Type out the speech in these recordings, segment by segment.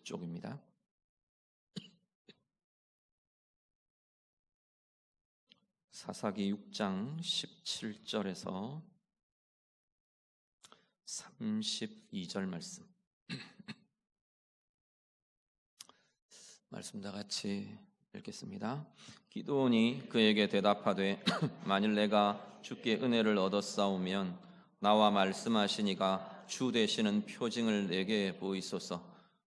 쪽입니다. 사사기 6장 17절에서 32절 말씀 다 같이 읽겠습니다. 기드온이 그에게 대답하되 만일 내가 주께 은혜를 얻었사오면 나와 말씀하시니가 주 되시는 표징을 내게 보이소서.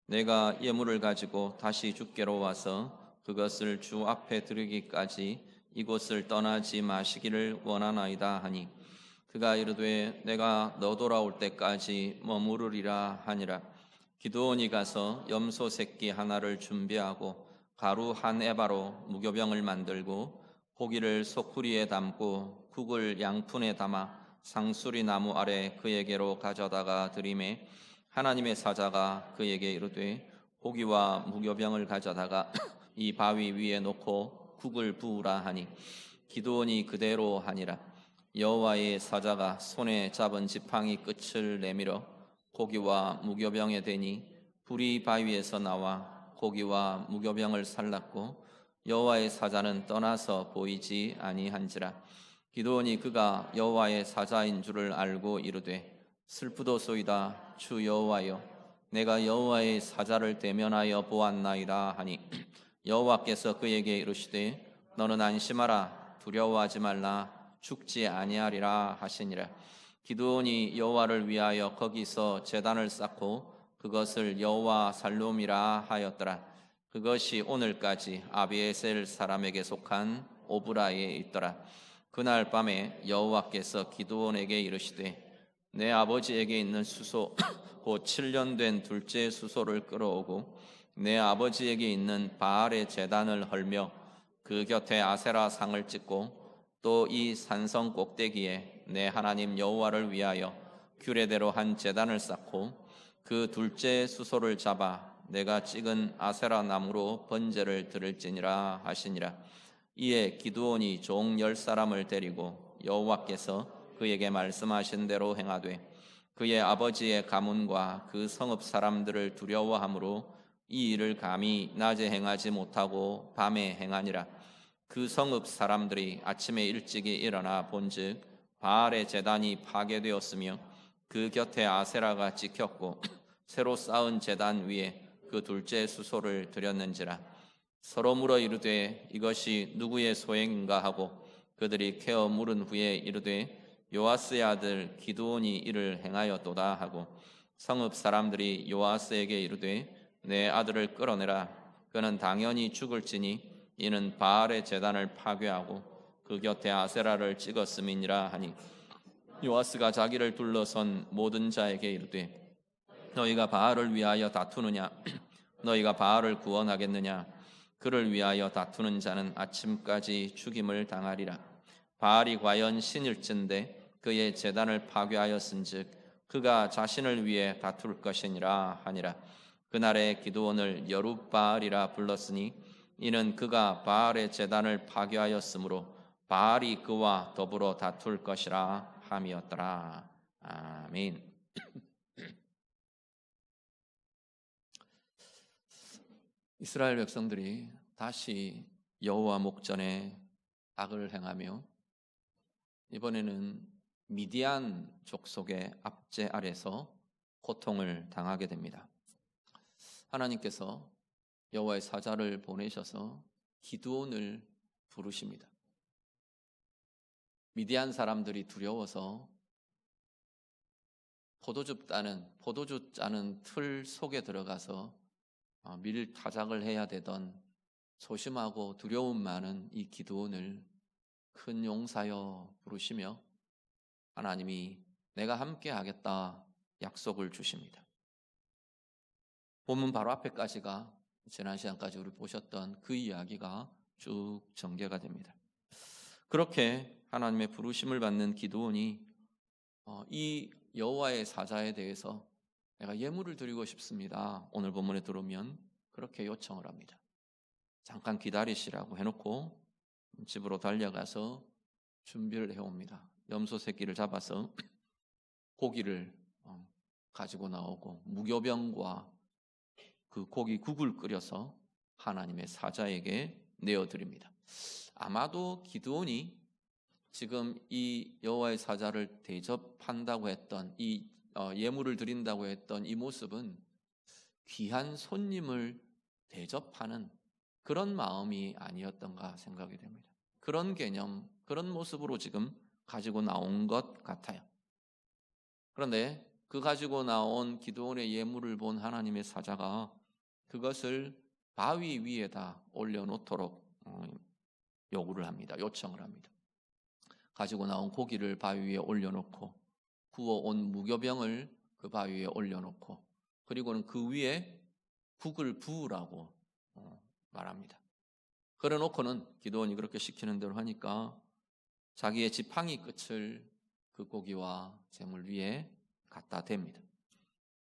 내가 예물을 가지고 다시 주께로 와서 그것을 주 앞에 드리기까지 이곳을 떠나지 마시기를 원하나이다 하니, 그가 이르되 내가 너 돌아올 때까지 머무르리라 하니라. 기드온이 가서 염소 새끼 하나를 준비하고 가루 한 에바로 무교병을 만들고 고기를 소쿠리에 담고 국을 양푼에 담아 상수리 나무 아래 그에게로 가져다가 드리매, 하나님의 사자가 그에게 이르되 고기와 무교병을 가져다가 이 바위 위에 놓고 국을 부으라 하니, 기드온이 그대로 하니라. 여호와의 사자가 손에 잡은 지팡이 끝을 내밀어 고기와 무교병에 대니 불이 바위에서 나와 고기와 무교병을 살랐고 여호와의 사자는 떠나서 보이지 아니한지라. 기드온이 그가 여호와의 사자인 줄을 알고 이르되 슬프도소이다 주 여호와여, 내가 여호와의 사자를 대면하여 보았나이다 하니, 여호와께서 그에게 이르시되 너는 안심하라, 두려워하지 말라, 죽지 아니하리라 하시니라. 기드온이 여호와를 위하여 거기서 제단을 쌓고 그것을 여호와 살롬이라 하였더라. 그것이 오늘까지 아비에셀 사람에게 속한 오브라에 있더라. 그날 밤에 여호와께서 기드온에게 이르시되 내 아버지에게 있는 수소 곧 7년 된 둘째 수소를 끌어오고 내 아버지에게 있는 바알의 제단을 헐며 그 곁에 아세라 상을 찍고 또 이 산성 꼭대기에 내 하나님 여호와를 위하여 규례대로 한 제단을 쌓고 그 둘째 수소를 잡아 내가 찍은 아세라 나무로 번제를 드릴지니라 하시니라. 이에 기드온이 종 10사람을 데리고 여호와께서 그에게 말씀하신 대로 행하되 그의 아버지의 가문과 그 성읍 사람들을 두려워함으로 이 일을 감히 낮에 행하지 못하고 밤에 행하니라. 그 성읍 사람들이 아침에 일찍이 일어나 본즉 바알의 제단이 파괴되었으며 그 곁에 아세라가 찍혔고 새로 쌓은 제단 위에 그 둘째 수소를 드렸는지라. 서로 물어 이르되 이것이 누구의 소행인가 하고 그들이 캐어 물은 후에 이르되 요아스의 아들 기드온이 이를 행하였도다 하고, 성읍 사람들이 요아스에게 이르되 내 아들을 끌어내라. 그는 당연히 죽을지니 이는 바알의 제단을 파괴하고 그 곁에 아세라를 찍었음이니라 하니, 요아스가 자기를 둘러선 모든 자에게 이르되 너희가 바알을 위하여 다투느냐? 너희가 바알을 구원하겠느냐? 그를 위하여 다투는 자는 아침까지 죽임을 당하리라. 바알이 과연 신일진데 그의 제단을 파괴하였은즉 그가 자신을 위해 다툴 것이니라 하니라. 그날에 기드온을 여룻바알이라 불렀으니 이는 그가 바알의 제단을 파괴하였으므로 바알이 그와 더불어 다툴 것이라 함이었더라. 아멘. 이스라엘 백성들이 다시 여호와 목전에 악을 행하며 이번에는 미디안 족속의 압제 아래서 고통을 당하게 됩니다. 하나님께서 여호와의 사자를 보내셔서 기드온을 부르십니다. 미디안 사람들이 두려워서 포도주 짜는 틀 속에 들어가서 밀 타작을 해야 되던 소심하고 두려움 많은 이 기드온을 큰 용사여 부르시며 하나님이 내가 함께 하겠다 약속을 주십니다. 본문 바로 앞에까지가 지난 시간까지 우리 보셨던 그 이야기가 쭉 전개가 됩니다. 그렇게 하나님의 부르심을 받는 기드온이 이 여호와의 사자에 대해서 내가 예물을 드리고 싶습니다. 오늘 본문에 들어오면 그렇게 요청을 합니다. 잠깐 기다리시라고 해놓고 집으로 달려가서 준비를 해옵니다. 염소 새끼를 잡아서 고기를 가지고 나오고 무교병과 그 고기 국을 끓여서 하나님의 사자에게 내어드립니다. 아마도 기드온이 지금 이 여호와의 사자를 대접한다고 했던 이 예물을 드린다고 했던 이 모습은 귀한 손님을 대접하는 그런 마음이 아니었던가 생각이 됩니다. 그런 개념, 그런 모습으로 지금 가지고 나온 것 같아요. 그런데 그 가지고 나온 기드온의 예물을 본 하나님의 사자가 그것을 바위 위에다 올려놓도록 요청을 합니다. 가지고 나온 고기를 바위 위에 올려놓고 구워온 무교병을 그 바위 위에 올려놓고 그리고는 그 위에 국을 부으라고 말합니다. 그래놓고는 기드온이 그렇게 시키는 대로 하니까 자기의 지팡이 끝을 그 고기와 재물 위에 갖다 댑니다.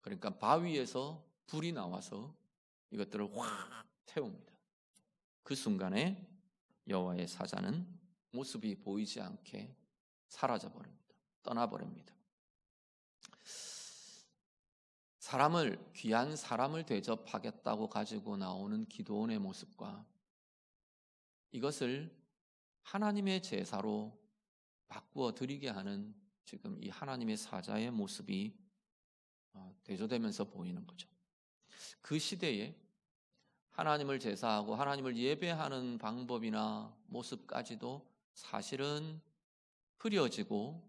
그러니까 바위에서 불이 나와서 이것들을 확 태웁니다. 그 순간에 여호와의 사자는 모습이 보이지 않게 사라져버립니다. 떠나버립니다. 귀한 사람을 대접하겠다고 가지고 나오는 기드온의 모습과 이것을 하나님의 제사로 바꾸어 드리게 하는 지금 이 하나님의 사자의 모습이 대조되면서 보이는 거죠. 그 시대에 하나님을 제사하고 하나님을 예배하는 방법이나 모습까지도 사실은 흐려지고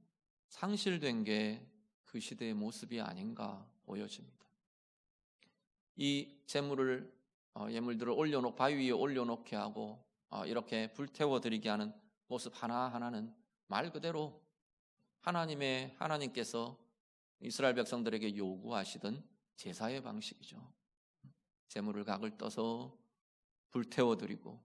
상실된 게 그 시대의 모습이 아닌가 보여집니다. 이 예물들을 바위 위에 올려놓게 하고 이렇게 불태워 드리게 하는 모습 하나하나는 말 그대로 하나님께서 이스라엘 백성들에게 요구하시던 제사의 방식이죠. 제물을 각을 떠서 불태워 드리고,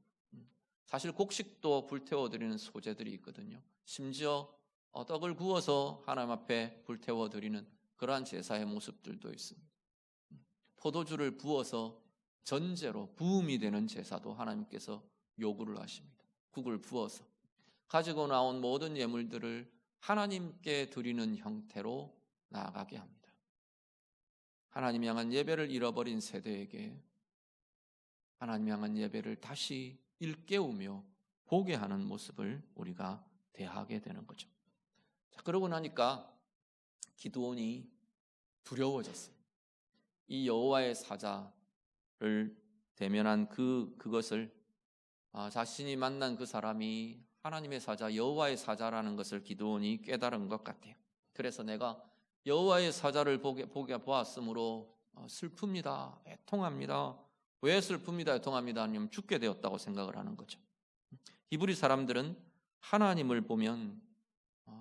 사실 곡식도 불태워 드리는 소재들이 있거든요. 심지어 떡을 구워서 하나님 앞에 불태워 드리는 그러한 제사의 모습들도 있습니다. 포도주를 부어서 전제로 부음이 되는 제사도 하나님께서 요구를 하십니다. 국을 부어서 가지고 나온 모든 예물들을 하나님께 드리는 형태로 나아가게 합니다. 하나님 향한 예배를 잃어버린 세대에게 하나님 향한 예배를 다시 일깨우며 보게 하는 모습을 우리가 대하게 되는 거죠. 자, 그러고 나니까 기드온이 두려워졌어요. 이 여호와의 사자를 대면한 그것을 자신이 만난 그 사람이 하나님의 사자, 여호와의 사자라는 것을 기드온이 깨달은 것 같아요. 그래서 내가 여호와의 사자를 보았으므로 슬픕니다. 애통합니다. 왜 슬픕니다. 애통합니다. 아니면 죽게 되었다고 생각을 하는 거죠. 히브리 사람들은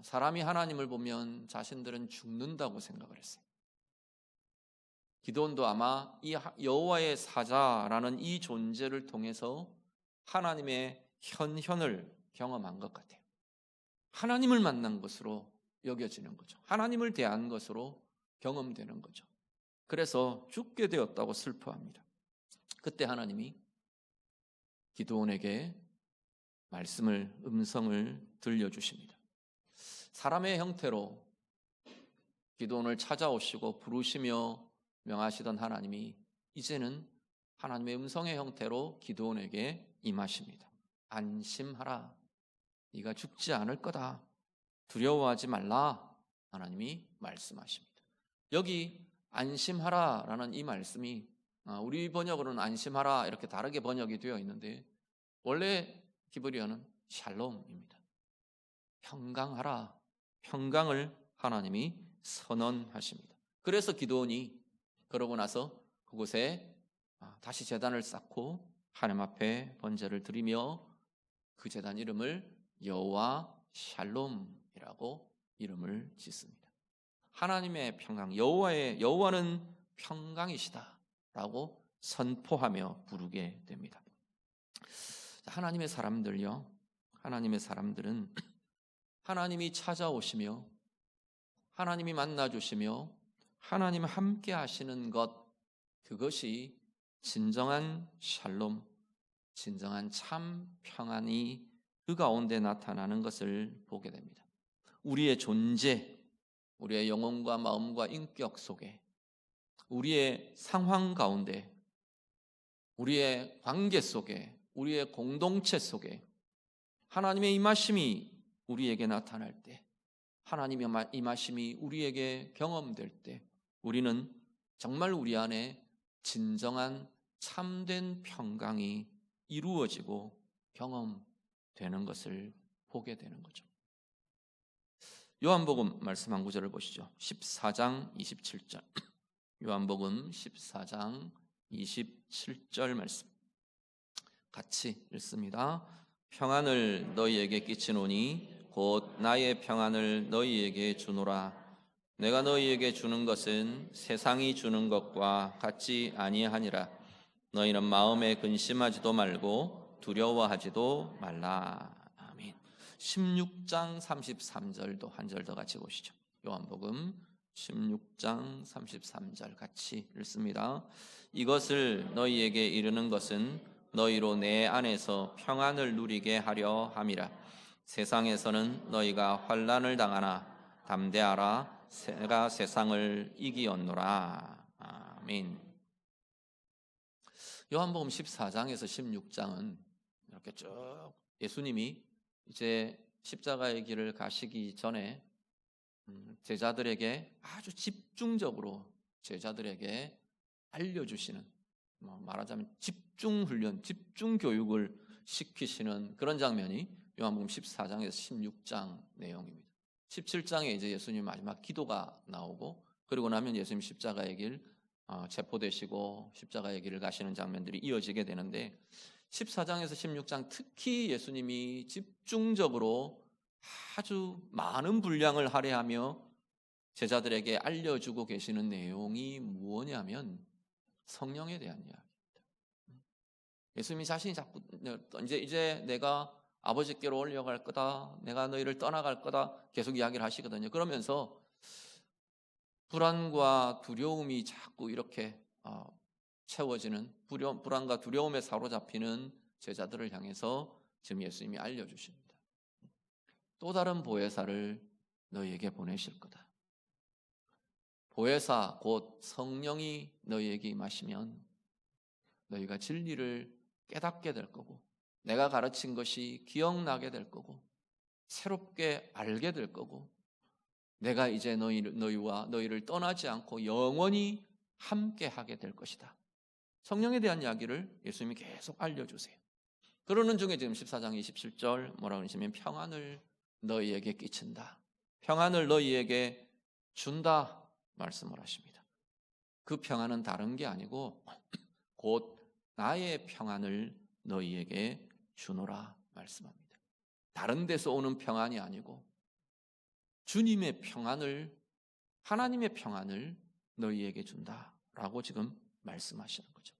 사람이 하나님을 보면 자신들은 죽는다고 생각을 했어요. 기드온도 아마 이 여호와의 사자라는 이 존재를 통해서 하나님의 현현을 경험한 것 같아요. 하나님을 만난 것으로 여겨지는 거죠. 하나님을 대한 것으로 경험되는 거죠. 그래서 죽게 되었다고 슬퍼합니다. 그때 하나님이 기드온에게 음성을 들려주십니다. 사람의 형태로 기드온을 찾아오시고 부르시며 명하시던 하나님이 이제는 하나님의 음성의 형태로 기드온에게 임하십니다. 안심하라. 네가 죽지 않을 거다. 두려워하지 말라. 하나님이 말씀하십니다. 여기 안심하라라는 이 말씀이 우리 번역으로는 안심하라 이렇게 다르게 번역이 되어 있는데 원래 히브리어는 샬롬입니다. 평강하라. 평강을 하나님이 선언하십니다. 그래서 기드온이 그러고 나서 그곳에 다시 제단을 쌓고 하나님 앞에 번제를 드리며 그 제단 이름을 여호와 샬롬이라고 이름을 짓습니다. 하나님의 평강, 여호와는 평강이시다라고 선포하며 부르게 됩니다. 하나님의 사람들은 하나님이 찾아오시며 하나님이 만나주시며 하나님 함께 하시는 것, 그것이 진정한 샬롬, 진정한 참 평안이 그 가운데 나타나는 것을 보게 됩니다. 우리의 존재, 우리의 영혼과 마음과 인격 속에, 우리의 상황 가운데 우리의 관계 속에, 우리의 공동체 속에 하나님의 임하심이 우리에게 나타날 때, 하나님의 임하심이 우리에게 경험될 때 우리는 정말 우리 안에 진정한 참된 평강이 이루어지고 경험되는 것을 보게 되는 거죠. 요한복음 말씀 한 구절을 보시죠. 14장 27절. 요한복음 14장 27절 말씀 같이 읽습니다. 평안을 너희에게 끼치노니 곧 나의 평안을 너희에게 주노라. 내가 너희에게 주는 것은 세상이 주는 것과 같지 아니하니라. 너희는 마음에 근심하지도 말고 두려워하지도 말라. 아멘. 16장 33절도 한 절 더 같이 보시죠. 요한복음 16장 33절 같이 읽습니다. 이것을 너희에게 이르는 것은 너희로 내 안에서 평안을 누리게 하려 함이라. 세상에서는 너희가 환난을 당하나 담대하라. 내가 세상을 이기었노라. 아멘. 요한복음 14장에서 16장은 이렇게 쭉 예수님이 이제 십자가의 길을 가시기 전에 제자들에게 아주 집중적으로 제자들에게 알려주시는, 말하자면 집중훈련, 집중교육을 시키시는 그런 장면이 요한복음 14장에서 16장 내용입니다. 17장에 이제 예수님 마지막 기도가 나오고, 그리고 나면 예수님 십자가의 길 체포되시고 십자가의 길을 가시는 장면들이 이어지게 되는데, 14장에서 16장 특히 예수님이 집중적으로 아주 많은 분량을 할애하며 제자들에게 알려주고 계시는 내용이 무엇이냐면 성령에 대한 이야기입니다. 예수님이 자신이 자꾸 이제 내가 아버지께로 올려갈 거다, 내가 너희를 떠나갈 거다 계속 이야기를 하시거든요. 그러면서 불안과 두려움이 자꾸 이렇게 채워지는, 불안과 두려움에 사로잡히는 제자들을 향해서 지금 예수님이 알려주십니다. 또 다른 보혜사를 너희에게 보내실 거다. 보혜사 곧 성령이 너희에게 임하시면 너희가 진리를 깨닫게 될 거고, 내가 가르친 것이 기억나게 될 거고, 새롭게 알게 될 거고, 내가 이제 너희를 떠나지 않고 영원히 함께 하게 될 것이다. 성령에 대한 이야기를 예수님이 계속 알려주세요. 그러는 중에 지금 14장 27절 뭐라고 하시면 평안을 너희에게 끼친다, 평안을 너희에게 준다 말씀을 하십니다. 그 평안은 다른 게 아니고 곧 나의 평안을 너희에게 주노라 말씀합니다. 다른 데서 오는 평안이 아니고 주님의 평안을, 하나님의 평안을 너희에게 준다라고 지금 말씀하시는 거죠.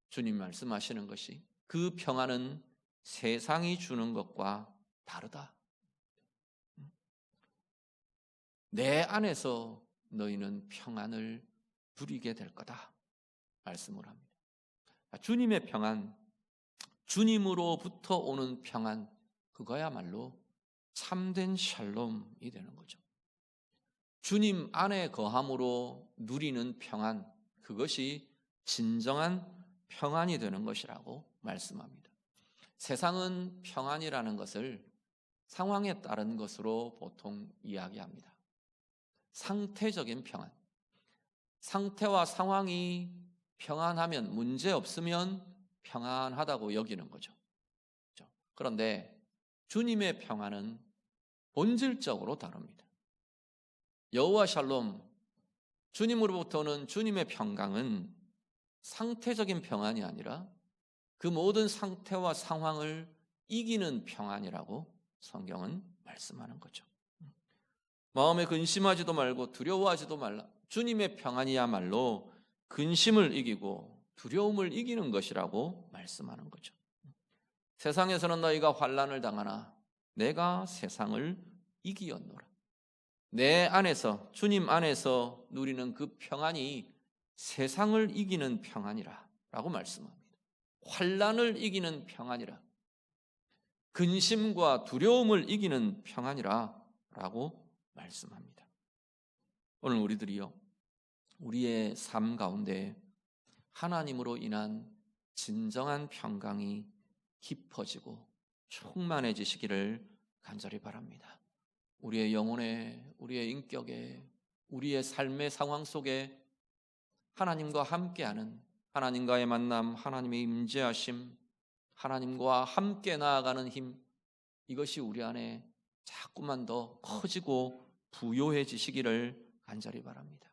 주님 말씀하시는 것이 그 평안은 세상이 주는 것과 다르다. 내 안에서 너희는 평안을 누리게 될 거다 말씀을 합니다. 주님의 평안, 주님으로부터 오는 평안, 그거야말로 참된 샬롬이 되는 거죠. 주님 안에 거함으로 누리는 평안, 그것이 진정한 평안이 되는 것이라고 말씀합니다. 세상은 평안이라는 것을 상황에 따른 것으로 보통 이야기합니다. 상태적인 평안, 상태와 상황이 평안하면, 문제 없으면 평안하다고 여기는 거죠. 그런데 주님의 평안은 본질적으로 다릅니다. 여호와 샬롬, 주님으로부터 오는 주님의 평강은 상태적인 평안이 아니라 그 모든 상태와 상황을 이기는 평안이라고 성경은 말씀하는 거죠. 마음에 근심하지도 말고 두려워하지도 말라. 주님의 평안이야말로 근심을 이기고 두려움을 이기는 것이라고 말씀하는 거죠. 세상에서는 너희가 환난을 당하나 내가 세상을 이기었노라. 내 안에서, 주님 안에서 누리는 그 평안이 세상을 이기는 평안이라 라고 말씀합니다. 환난을 이기는 평안이라, 근심과 두려움을 이기는 평안이라 라고 말씀합니다. 오늘 우리들이요, 우리의 삶 가운데 하나님으로 인한 진정한 평강이 깊어지고 충만해지시기를 간절히 바랍니다. 우리의 영혼에, 우리의 인격에, 우리의 삶의 상황 속에 하나님과 함께하는, 하나님과의 만남, 하나님의 임재하심, 하나님과 함께 나아가는 힘, 이것이 우리 안에 자꾸만 더 커지고 부요해지시기를 간절히 바랍니다.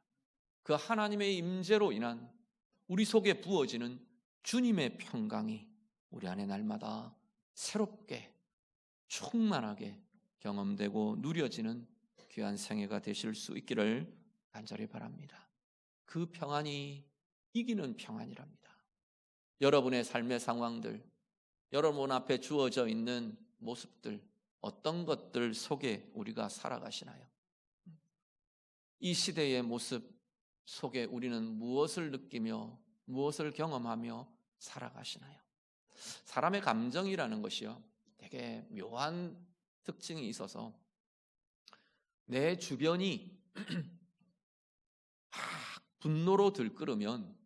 그 하나님의 임재로 인한 우리 속에 부어지는 주님의 평강이 우리 안에 날마다 새롭게 충만하게 경험되고 누려지는 귀한 생애가 되실 수 있기를 간절히 바랍니다. 그 평안이 이기는 평안이랍니다. 여러분의 삶의 상황들, 여러분 앞에 주어져 있는 모습들, 어떤 것들 속에 우리가 살아가시나요? 이 시대의 모습 속에 우리는 무엇을 느끼며 무엇을 경험하며 살아가시나요? 사람의 감정이라는 것이요, 되게 묘한 특징이 있어서 내 주변이 막 분노로 들끓으면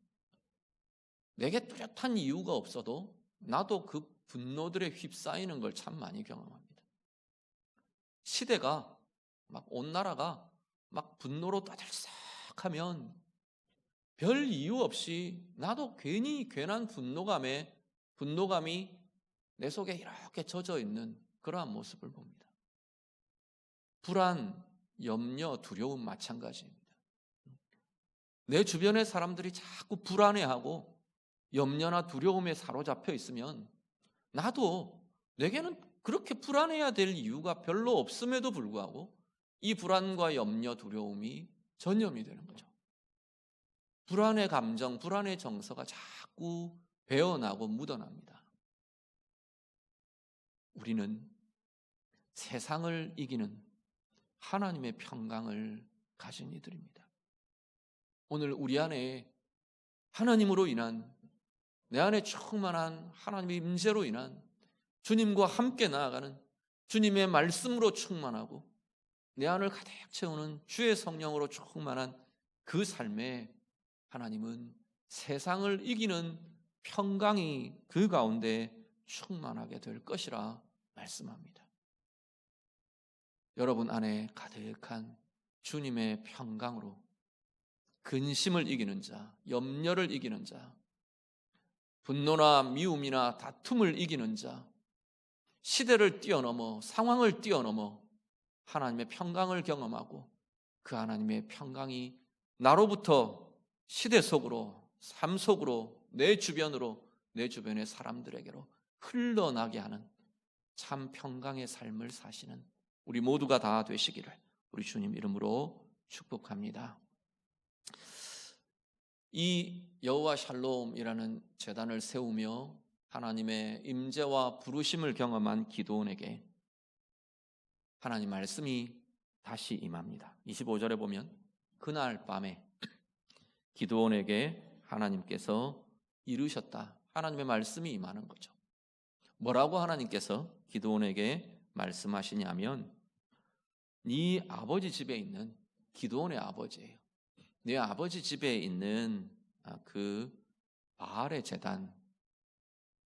내게 뚜렷한 이유가 없어도 나도 그 분노들에 휩싸이는 걸 참 많이 경험합니다. 시대가 막 온 나라가 막 분노로 떠들썩하면 별 이유 없이 나도 괜한 분노감이 내 속에 이렇게 젖어 있는 그러한 모습을 봅니다. 불안, 염려, 두려움 마찬가지입니다. 내 주변의 사람들이 자꾸 불안해하고 염려나 두려움에 사로잡혀 있으면 나도 내게는 그렇게 불안해야 될 이유가 별로 없음에도 불구하고 이 불안과 염려, 두려움이 전염이 되는 거죠. 불안의 감정, 불안의 정서가 자꾸 배어나고 묻어납니다. 우리는 세상을 이기는 하나님의 평강을 가진 이들입니다. 오늘 우리 안에 하나님으로 인한, 내 안에 충만한 하나님의 임재로 인한 주님과 함께 나아가는, 주님의 말씀으로 충만하고 내 안을 가득 채우는 주의 성령으로 충만한 그 삶에 하나님은 세상을 이기는 평강이 그 가운데 충만하게 될 것이라 말씀합니다. 여러분 안에 가득한 주님의 평강으로 근심을 이기는 자, 염려를 이기는 자, 분노나 미움이나 다툼을 이기는 자, 시대를 뛰어넘어, 상황을 뛰어넘어 하나님의 평강을 경험하고 그 하나님의 평강이 나로부터 시대 속으로, 삶 속으로, 내 주변으로, 내 주변의 사람들에게로 흘러나게 하는 참 평강의 삶을 사시는 우리 모두가 다 되시기를 우리 주님 이름으로 축복합니다. 이 여호와 샬롬이라는 제단을 세우며 하나님의 임재와 부르심을 경험한 기드온에게 하나님 말씀이 다시 임합니다. 25절에 보면 그날 밤에 기드온에게 하나님께서 이르셨다. 하나님의 말씀이 임하는 거죠. 뭐라고 하나님께서 기드온에게 말씀하시냐면 네 아버지 집에 있는, 기드온의 아버지예요, 네 아버지 집에 있는 그 바알의 제단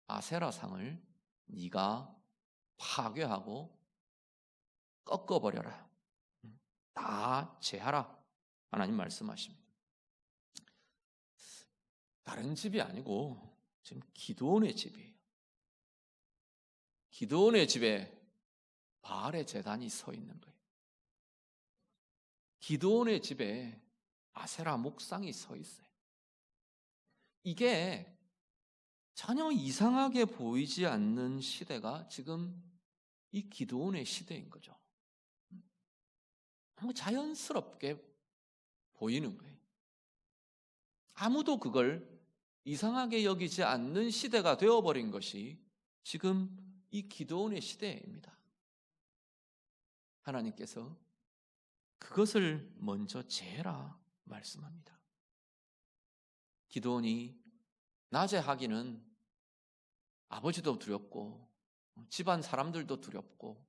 아세라상을 네가 파괴하고 꺾어버려라, 다 제하라, 하나님 말씀하십니다. 다른 집이 아니고 지금 기드온의 집이에요. 기드온의 집에 바알의 제단이 서 있는 거예요. 기드온의 집에 아세라 목상이 서 있어요. 이게 전혀 이상하게 보이지 않는 시대가 지금 이 기드온의 시대인 거죠. 너무 자연스럽게 보이는 거예요. 아무도 그걸 이상하게 여기지 않는 시대가 되어버린 것이 지금 이 기드온의 시대입니다. 하나님께서 그것을 먼저 제해라 말씀합니다. 기드온이 낮에 하기는 아버지도 두렵고 집안 사람들도 두렵고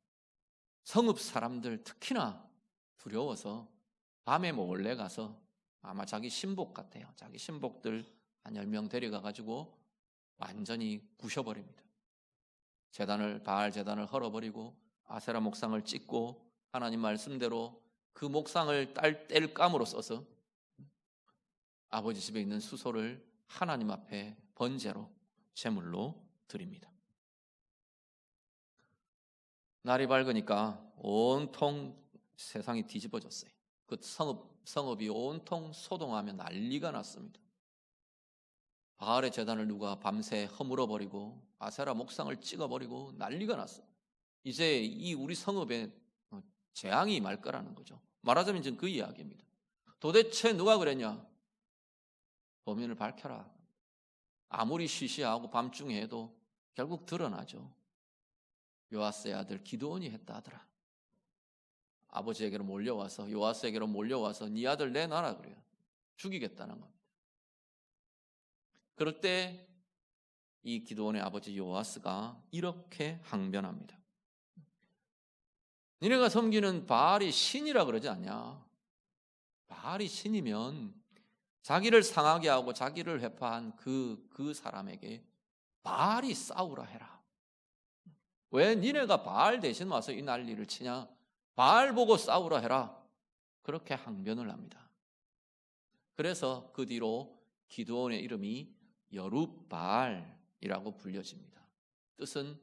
성읍 사람들 특히나 두려워서 밤에 몰래 가서, 아마 자기 신복 같아요, 자기 신복들 한 10명 데려가가지고 완전히 부셔버립니다. 바알 제단을 헐어버리고 아세라 목상을 찍고 하나님 말씀대로 그 목상을 뗄감으로 써서 아버지 집에 있는 수소를 하나님 앞에 번제로 제물로 드립니다. 날이 밝으니까 온통 세상이 뒤집어졌어요. 그 성읍이 온통 소동하며 난리가 났습니다. 바알의 제단을 누가 밤새 허물어버리고 아세라 목상을 찍어버리고 난리가 났어요. 이제 이 우리 성읍에 재앙이 임할 거라는 거죠. 말하자면 지금 그 이야기입니다. 도대체 누가 그랬냐? 범인을 밝혀라. 아무리 시시하고 밤중에 해도 결국 드러나죠. 요아스의 아들 기드온이 했다 하더라. 아버지에게로 몰려와서 요아스에게로 몰려와서 네 아들 내놔라 그래요. 죽이겠다는 겁니다. 그럴 때 이 기드온의 아버지 요아스가 이렇게 항변합니다. 니네가 섬기는 바알이 신이라 그러지 않냐? 바알이 신이면 자기를 상하게 하고 자기를 회파한 그 사람에게 바알이 싸우라 해라. 왜 니네가 바알 대신 와서 이 난리를 치냐? 바알 보고 싸우라 해라. 그렇게 항변을 합니다. 그래서 그 뒤로 기드온의 이름이 여룻바알이라고 불려집니다. 뜻은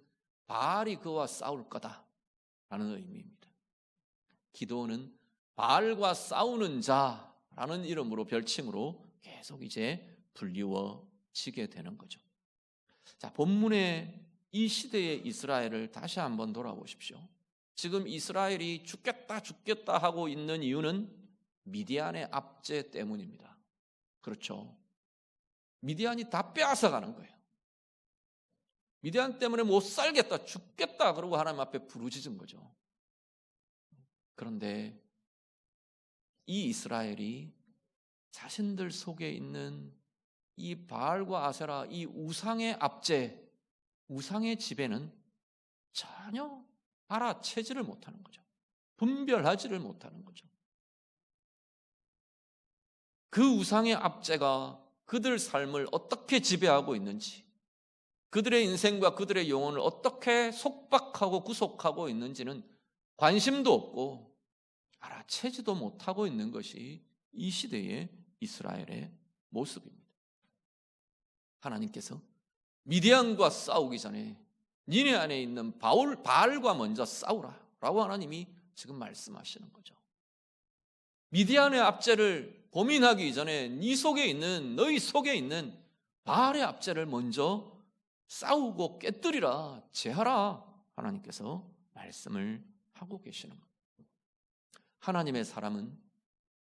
바알이 그와 싸울 거다라는 의미입니다. 기드온은 바알과 싸우는 자라는 이름으로 별칭으로 계속 이제 불리워지게 되는 거죠. 자, 본문의 이 시대의 이스라엘을 다시 한번 돌아보십시오. 지금 이스라엘이 죽겠다 하고 있는 이유는 미디안의 압제 때문입니다. 그렇죠. 미디안이 다 빼앗아가는 거예요. 미디안 때문에 못 살겠다, 죽겠다 그러고 하나님 앞에 부르짖은 거죠. 그런데 이 이스라엘이 자신들 속에 있는 이 바알과 아세라, 이 우상의 압제, 우상의 지배는 전혀 알아채지를 못하는 거죠. 분별하지를 못하는 거죠. 그 우상의 압제가 그들 삶을 어떻게 지배하고 있는지, 그들의 인생과 그들의 영혼을 어떻게 속박하고 구속하고 있는지는 관심도 없고 알아채지도 못하고 있는 것이 이 시대의 이스라엘의 모습입니다. 하나님께서 미디안과 싸우기 전에 니네 안에 있는 바알과 먼저 싸우라 라고 하나님이 지금 말씀하시는 거죠. 미디안의 압제를 고민하기 전에 너희 속에 있는 바알의 압제를 먼저 싸우고 깨뜨리라, 제하라 하나님께서 말씀을 하고 계시는 겁니다. 하나님의 사람은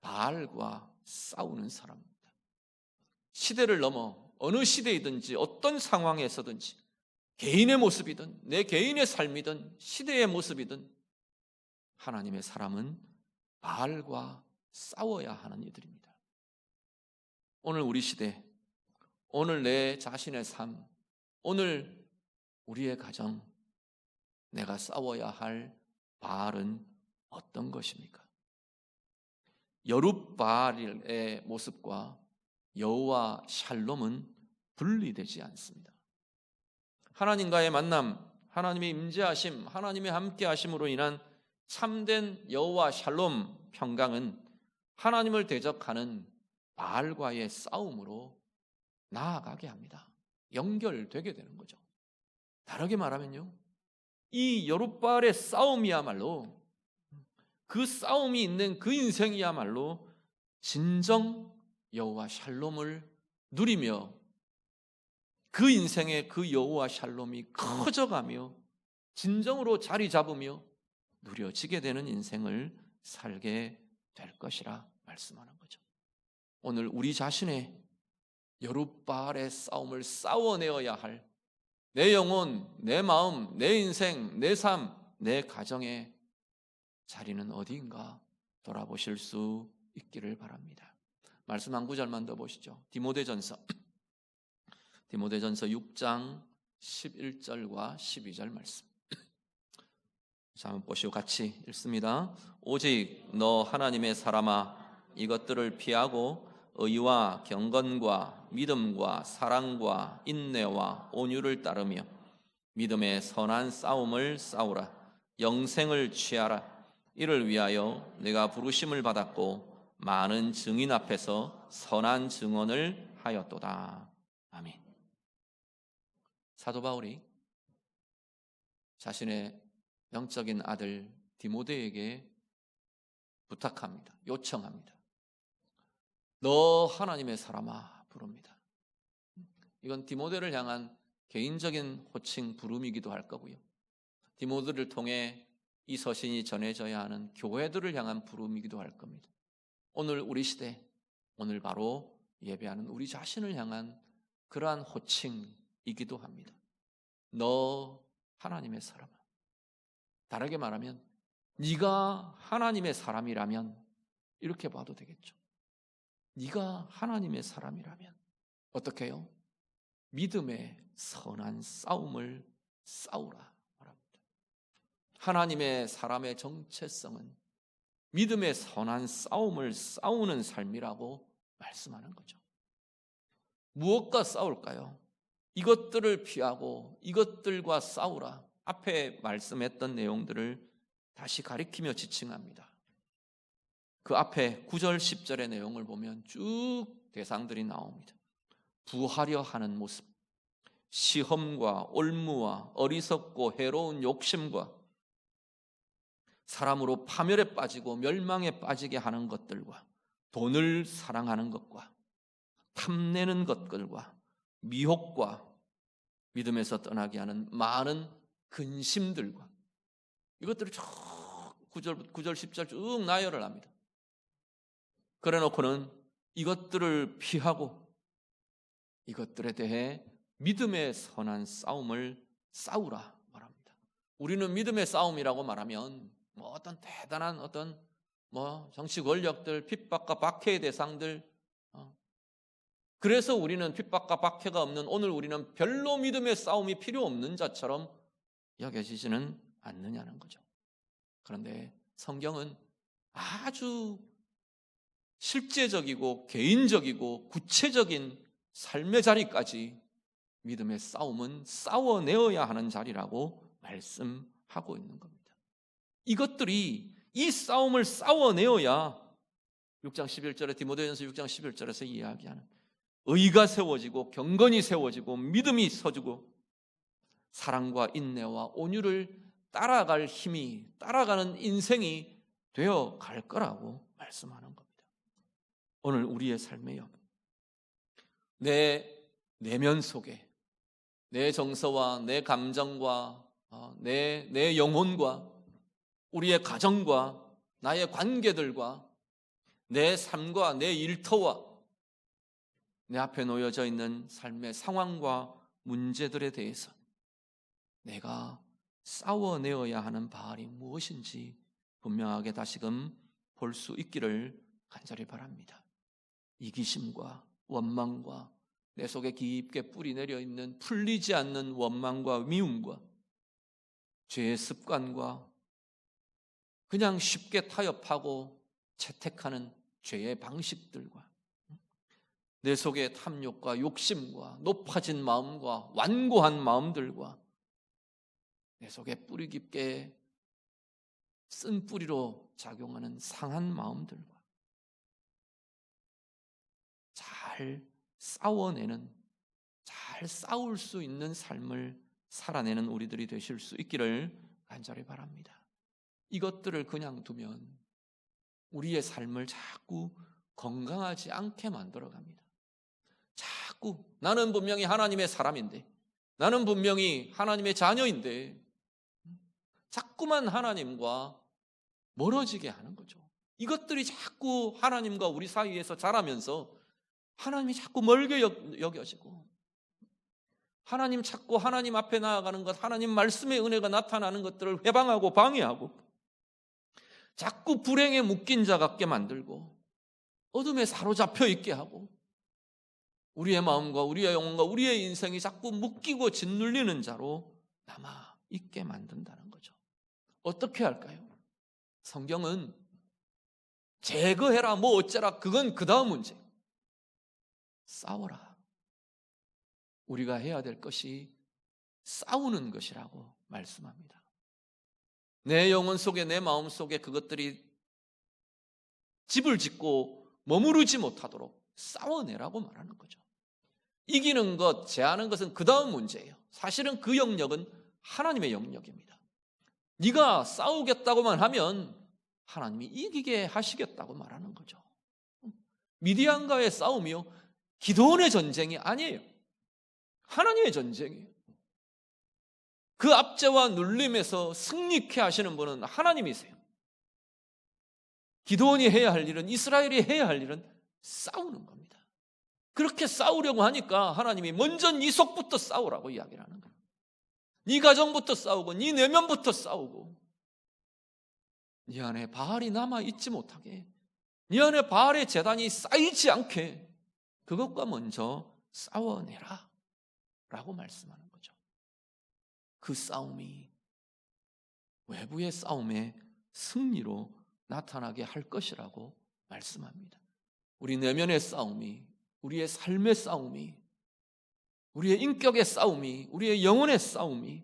바알과 싸우는 사람입니다. 시대를 넘어 어느 시대이든지 어떤 상황에서든지 개인의 모습이든 내 개인의 삶이든 시대의 모습이든 하나님의 사람은 바알과 싸워야 하는 이들입니다. 오늘 우리 시대, 오늘 내 자신의 삶, 오늘 우리의 가정, 내가 싸워야 할 바알은 어떤 것입니까? 여룻바알의 모습과 여호와 샬롬은 분리되지 않습니다. 하나님과의 만남, 하나님의 임재하심, 하나님의 함께하심으로 인한 참된 여호와 샬롬 평강은 하나님을 대적하는 바알과의 싸움으로 나아가게 합니다. 연결되게 되는 거죠. 다르게 말하면요, 이 여룻바알의 싸움이야말로, 그 싸움이 있는 그 인생이야말로 진정 여호와 샬롬을 누리며 그 인생의 그 여호와 샬롬이 커져가며 진정으로 자리 잡으며 누려지게 되는 인생을 살게 될 것이라 말씀하는 거죠. 오늘 우리 자신의 여룻바알의 싸움을 싸워내어야 할 내 영혼, 내 마음, 내 인생, 내 삶, 내 가정의 자리는 어디인가 돌아보실 수 있기를 바랍니다. 말씀 한 구절만 더 보시죠. 디모데전서 6장 11절과 12절 말씀. 자, 한번 보시고 같이 읽습니다. 오직 너 하나님의 사람아, 이것들을 피하고 의와 경건과 믿음과 사랑과 인내와 온유를 따르며 믿음의 선한 싸움을 싸우라. 영생을 취하라. 이를 위하여 내가 부르심을 받았고 많은 증인 앞에서 선한 증언을 하였도다. 아멘. 사도 바울이 자신의 영적인 아들 디모데에게 부탁합니다. 요청합니다. 너 하나님의 사람아 부릅니다. 이건 디모데를 향한 개인적인 호칭 부름이기도 할 거고요. 디모데를 통해 이 서신이 전해져야 하는 교회들을 향한 부름이기도 할 겁니다. 오늘 우리 시대, 오늘 바로 예배하는 우리 자신을 향한 그러한 호칭이기도 합니다. 너 하나님의 사람아. 다르게 말하면 네가 하나님의 사람이라면 이렇게 봐도 되겠죠. 네가 하나님의 사람이라면 어떻게 해요? 믿음의 선한 싸움을 싸우라 말합니다. 하나님의 사람의 정체성은 믿음의 선한 싸움을 싸우는 삶이라고 말씀하는 거죠. 무엇과 싸울까요? 이것들을 피하고 이것들과 싸우라. 앞에 말씀했던 내용들을 다시 가리키며 지칭합니다. 그 앞에 9절 10절의 내용을 보면 쭉 대상들이 나옵니다. 부하려 하는 모습, 시험과 올무와 어리석고 해로운 욕심과 사람으로 파멸에 빠지고 멸망에 빠지게 하는 것들과 돈을 사랑하는 것과 탐내는 것들과 미혹과 믿음에서 떠나게 하는 많은 근심들과 이것들을 쭉 9절 10절 쭉 나열을 합니다. 그래 놓고는 이것들을 피하고 이것들에 대해 믿음의 선한 싸움을 싸우라 말합니다. 우리는 믿음의 싸움이라고 말하면 어떤 대단한 정치 권력들, 핍박과 박해의 대상들, 그래서 우리는 핍박과 박해가 없는 오늘 우리는 별로 믿음의 싸움이 필요 없는 자처럼 여겨지지는 않느냐는 거죠. 그런데 성경은 아주 실제적이고 개인적이고 구체적인 삶의 자리까지 믿음의 싸움은 싸워내어야 하는 자리라고 말씀하고 있는 겁니다. 이것들이 이 싸움을 싸워내어야 6장 11절에 디모데전서 6장 11절에서 이야기하는 의가 세워지고 경건이 세워지고 믿음이 서주고 사랑과 인내와 온유를 따라갈 힘이 따라가는 인생이 되어 갈 거라고 말씀하는 겁니다. 오늘 우리의 삶에요. 내 내면 속에 내 정서와 내 감정과 내 영혼과 우리의 가정과 나의 관계들과 내 삶과 내 일터와 내 앞에 놓여져 있는 삶의 상황과 문제들에 대해서 내가 싸워내어야 하는 바알이 무엇인지 분명하게 다시금 볼 수 있기를 간절히 바랍니다. 이기심과 원망과 내 속에 깊게 뿌리 내려 있는 풀리지 않는 원망과 미움과 죄의 습관과 그냥 쉽게 타협하고 채택하는 죄의 방식들과 내 속에 탐욕과 욕심과 높아진 마음과 완고한 마음들과 내 속에 뿌리 깊게 쓴 뿌리로 작용하는 상한 마음들과 잘 싸워내는, 잘 싸울 수 있는 삶을 살아내는 우리들이 되실 수 있기를 간절히 바랍니다. 이것들을 그냥 두면 우리의 삶을 자꾸 건강하지 않게 만들어갑니다. 자꾸 나는 분명히 하나님의 사람인데, 나는 분명히 하나님의 자녀인데 자꾸만 하나님과 멀어지게 하는 거죠. 이것들이 자꾸 하나님과 우리 사이에서 자라면서 하나님이 자꾸 멀게 여겨지고 하나님 찾고 하나님 앞에 나아가는 것, 하나님 말씀의 은혜가 나타나는 것들을 회방하고 방해하고 자꾸 불행에 묶인 자 같게 만들고 어둠에 사로잡혀 있게 하고 우리의 마음과 우리의 영혼과 우리의 인생이 자꾸 묶이고 짓눌리는 자로 남아 있게 만든다는 거죠. 어떻게 할까요? 성경은 제거해라 뭐 어쩌라 그건 그 다음 문제. 싸워라. 우리가 해야 될 것이 싸우는 것이라고 말씀합니다. 내 영혼 속에, 내 마음 속에 그것들이 집을 짓고 머무르지 못하도록 싸워내라고 말하는 거죠. 이기는 것, 제하는 것은 그 다음 문제예요. 사실은 그 영역은 하나님의 영역입니다. 네가 싸우겠다고만 하면 하나님이 이기게 하시겠다고 말하는 거죠. 미디안과의 싸움이요, 기드온의 전쟁이 아니에요. 하나님의 전쟁이에요. 그 압제와 눌림에서 승리케 하시는 분은 하나님이세요. 기드온이 해야 할 일은, 이스라엘이 해야 할 일은 싸우는 겁니다. 그렇게 싸우려고 하니까 하나님이 먼저 네 속부터 싸우라고 이야기를 하는 거예요. 네 가정부터 싸우고, 네 내면부터 싸우고, 네 안에 바알이 남아있지 못하게, 네 안에 바알의 재단이 쌓이지 않게 그것과 먼저 싸워내라 라고 말씀하는 거죠. 그 싸움이 외부의 싸움의 승리로 나타나게 할 것이라고 말씀합니다. 우리 내면의 싸움이, 우리의 삶의 싸움이, 우리의 인격의 싸움이, 우리의 영혼의 싸움이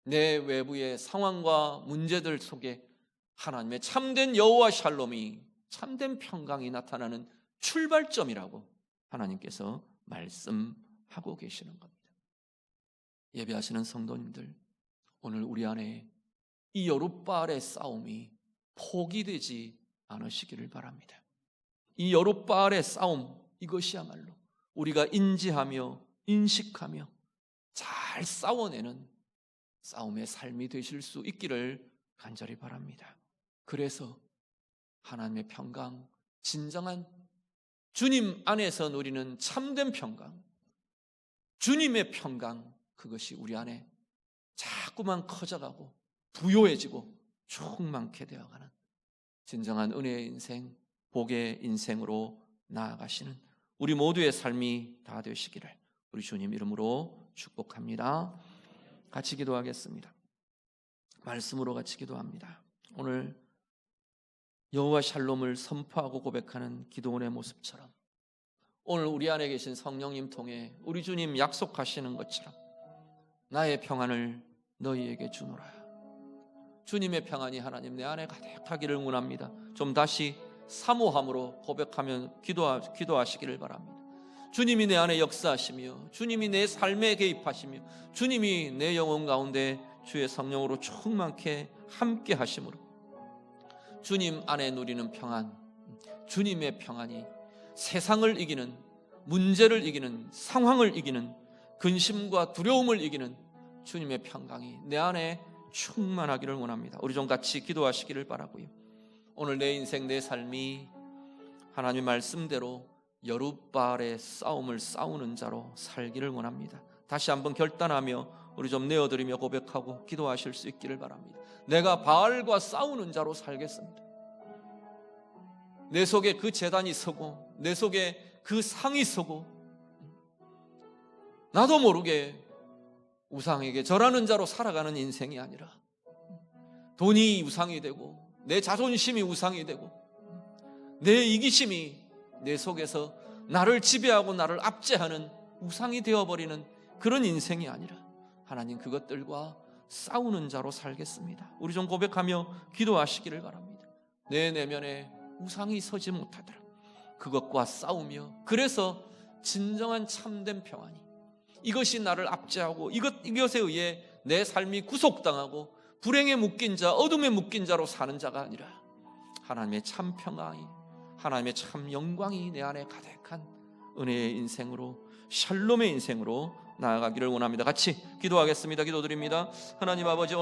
내 외부의 상황과 문제들 속에 하나님의 참된 여호와 샬롬이, 참된 평강이 나타나는 출발점이라고 하나님께서 말씀하고 계시는 겁니다. 예배하시는 성도님들, 오늘 우리 안에 이 여룻바알의 싸움이 포기되지 않으시기를 바랍니다. 이 여룻바알의 싸움, 이것이야말로 우리가 인지하며 인식하며 잘 싸워내는 싸움의 삶이 되실 수 있기를 간절히 바랍니다. 그래서 하나님의 평강, 진정한 주님 안에서 누리는 참된 평강, 주님의 평강, 그것이 우리 안에 자꾸만 커져가고 부요해지고 충만케 되어가는 진정한 은혜의 인생, 복의 인생으로 나아가시는 우리 모두의 삶이 다 되시기를 우리 주님 이름으로 축복합니다. 같이 기도하겠습니다. 말씀으로 같이 기도합니다. 오늘 여호와 샬롬을 선포하고 고백하는 기도원의 모습처럼 오늘 우리 안에 계신 성령님 통해 우리 주님 약속하시는 것처럼 나의 평안을 너희에게 주노라. 주님의 평안이 하나님 내 안에 가득하기를 원합니다. 좀 다시 사모함으로 고백하며 기도하시기를 바랍니다. 주님이 내 안에 역사하시며 주님이 내 삶에 개입하시며 주님이 내 영혼 가운데 주의 성령으로 충만케 함께 하심으로 주님 안에 누리는 평안, 주님의 평안이 세상을 이기는, 문제를 이기는, 상황을 이기는, 근심과 두려움을 이기는 주님의 평강이 내 안에 충만하기를 원합니다. 우리 좀 같이 기도하시기를 바라고요. 오늘 내 인생, 내 삶이 하나님의 말씀대로 여룻바알의 싸움을 싸우는 자로 살기를 원합니다. 다시 한번 결단하며 우리 좀 내어드리며 고백하고 기도하실 수 있기를 바랍니다. 내가 바알과 싸우는 자로 살겠습니다. 내 속에 그 제단이 서고 내 속에 그 상이 서고 나도 모르게 우상에게 절하는 자로 살아가는 인생이 아니라 돈이 우상이 되고 내 자존심이 우상이 되고 내 이기심이 내 속에서 나를 지배하고 나를 압제하는 우상이 되어버리는 그런 인생이 아니라 하나님 그것들과 싸우는 자로 살겠습니다. 우리 좀 고백하며 기도하시기를 바랍니다. 내 내면에 우상이 서지 못하더라 그것과 싸우며 그래서 진정한 참된 평안이 이것이 나를 압제하고 이것에 의해 내 삶이 구속당하고 불행에 묶인 자, 어둠에 묶인 자로 사는 자가 아니라 하나님의 참 평안이, 하나님의 참 영광이 내 안에 가득한 은혜의 인생으로, 샬롬의 인생으로 나아가기를 원합니다. 같이 기도하겠습니다. 기도드립니다. 하나님 아버지,